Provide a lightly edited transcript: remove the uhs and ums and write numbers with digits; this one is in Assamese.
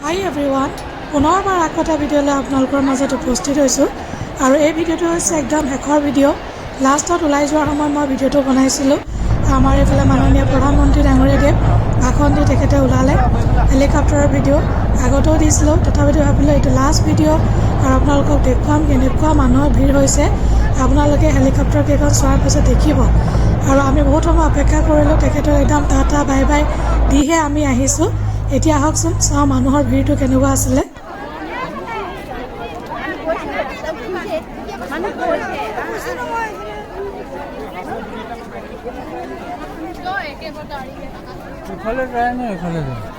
হাই এভৰিৱান, পুনৰবাৰ আকৌ এটা ভিডিঅ'লৈ আপোনালোকৰ মাজত উপস্থিত হৈছোঁ। আৰু এই ভিডিঅ'টো হৈছে একদম শেষৰ ভিডিঅ'। লাষ্টত ওলাই যোৱাৰ সময়ত মই ভিডিঅ'টো বনাইছিলোঁ। আমাৰ এইফালে মাননীয় প্ৰধানমন্ত্ৰী ডাঙৰীয়াদেৱে ভাষণ দি তেখেতে ওলালে হেলিকপ্টাৰৰ ভিডিঅ' আগতেও দিছিলোঁ, তথাপিতো ভাবিলোঁ এইটো লাষ্ট ভিডিঅ' আৰু আপোনালোকক দেখুৱাম কেনেকুৱা মানুহৰ ভিৰ হৈছে। আপোনালোকে হেলিকপ্টাৰ কেইখন চোৱাৰ পিছত দেখিব। আৰু আমি বহুত সময় অপেক্ষা কৰিলোঁ, তেখেতক একদম টাটা বাই বাই দিহে আমি আহিছোঁ। এতিয়া আহকচোন চাওঁ মানুহৰ ভিৰটো কেনেকুৱা আছিলে। এফালে যায় নে এফালে যায়?